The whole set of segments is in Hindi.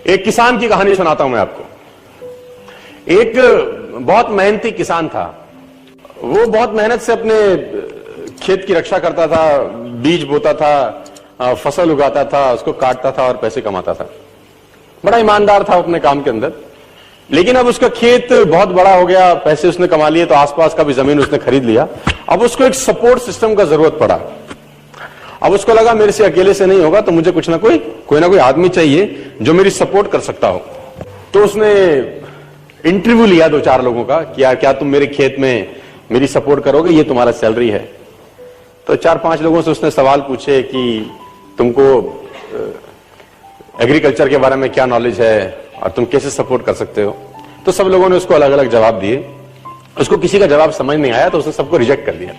एक किसान की कहानी सुनाता हूं मैं आपको। एक बहुत मेहनती किसान था। वो बहुत मेहनत से अपने खेत की रक्षा करता था, बीज बोता था, फसल उगाता था, उसको काटता था और पैसे कमाता था। बड़ा ईमानदार था अपने काम के अंदर। लेकिन अब उसका खेत बहुत बड़ा हो गया, पैसे उसने कमा लिए तो आसपास का भी जमीन उसने खरीद लिया। अब उसको एक सपोर्ट सिस्टम का जरूरत पड़ा। अब उसको लगा मेरे से अकेले से नहीं होगा, तो मुझे कुछ ना कोई आदमी चाहिए जो मेरी सपोर्ट कर सकता हो। तो उसने इंटरव्यू लिया 2-4 लोगों का कि यार क्या तुम मेरे खेत में मेरी सपोर्ट करोगे, ये तुम्हारा सैलरी है। तो 4-5 लोगों से उसने सवाल पूछे कि तुमको एग्रीकल्चर के बारे में क्या नॉलेज है और तुम कैसे सपोर्ट कर सकते हो। तो सब लोगों ने उसको अलग अलग जवाब दिए। उसको किसी का जवाब समझ नहीं आया तो उसने सबको रिजेक्ट कर दिया।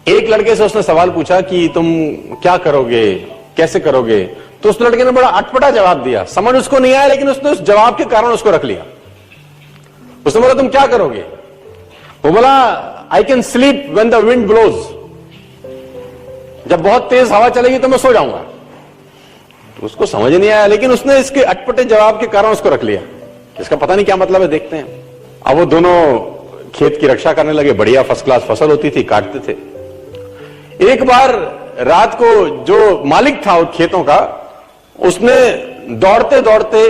एक लड़के से उसने सवाल पूछा कि तुम क्या करोगे, कैसे करोगे। तो उस लड़के ने बड़ा अटपटा जवाब दिया, समझ उसको नहीं आया, लेकिन उसने उस जवाब के कारण उसको रख लिया। उसने बोला तुम क्या करोगे। वो बोला I can sleep when the wind blows, जब बहुत तेज हवा चलेगी तो मैं सो जाऊंगा। तो उसको समझ नहीं आया, लेकिन उसने इसके अटपटे जवाब के कारण उसको रख लिया। इसका पता नहीं क्या मतलब है, देखते हैं। अब वो दोनों खेत की रक्षा करने लगे। बढ़िया फर्स्ट क्लास फसल होती थी, काटते थे। एक बार रात को जो मालिक था उन खेतों का, उसने दौड़ते दौड़ते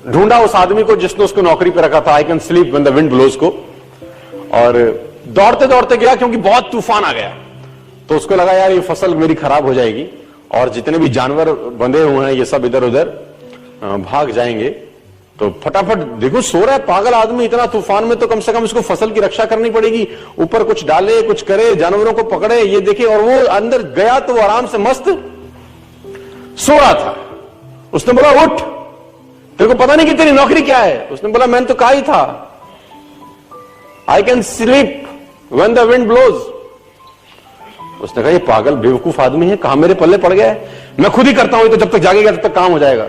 ढूंढा उस आदमी को जिसने उसको नौकरी पे रखा था, I can sleep when the wind blows को, और दौड़ते दौड़ते गया क्योंकि बहुत तूफान आ गया। तो उसको लगा यार ये फसल मेरी खराब हो जाएगी और जितने भी जानवर बंधे हुए हैं ये सब इधर उधर भाग जाएंगे। तो फटाफट देखो सो रहा है पागल आदमी, इतना तूफान में तो कम से कम इसको फसल की रक्षा करनी पड़ेगी। ऊपर कुछ डाले, कुछ करे, जानवरों को पकड़े, ये देखे। और वो अंदर गया तो वो आराम से मस्त सो रहा था। उसने बोला उठ, तेरे को पता नहीं कि तेरी नौकरी क्या है। उसने बोला मैंने तो कहा ही था I can sleep when the wind blows. उसने कहा ये पागल बेवकूफ आदमी है, कहां मेरे पल्ले पड़ गया है, मैं खुद ही करता हूं, तो जब तक जागेगा तब तक काम हो जाएगा।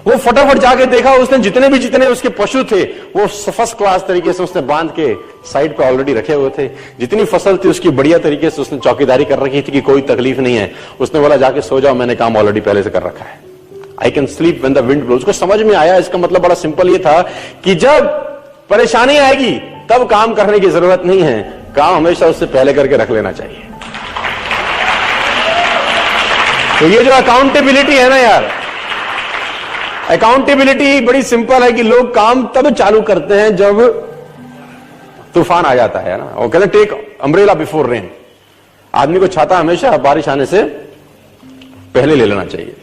वो फटाफट जाके देखा, उसने जितने उसके पशु थे वो फर्स्ट क्लास तरीके से उसने बांध के साइड पे ऑलरेडी रखे हुए थे। जितनी फसल थी उसकी बढ़िया तरीके से उसने चौकीदारी कर रखी थी कि कोई तकलीफ नहीं है। उसने बोला जाके सो जाओ, मैंने काम ऑलरेडी पहले से कर रखा है। I can sleep when the wind blows. उसको समझ में आया इसका मतलब बड़ा सिंपल ये था कि जब परेशानी आएगी तब काम करने की जरूरत नहीं है, काम हमेशा उससे पहले करके रख लेना चाहिए। तो ये जो अकाउंटेबिलिटी है ना यार, अकाउंटेबिलिटी बड़ी सिंपल है कि लोग काम तब चालू करते हैं जब तूफान आ जाता है ना। वो कहते हैं टेक अम्ब्रेला बिफोर रेन। आदमी को छाता हमेशा बारिश आने से पहले ले लेना चाहिए।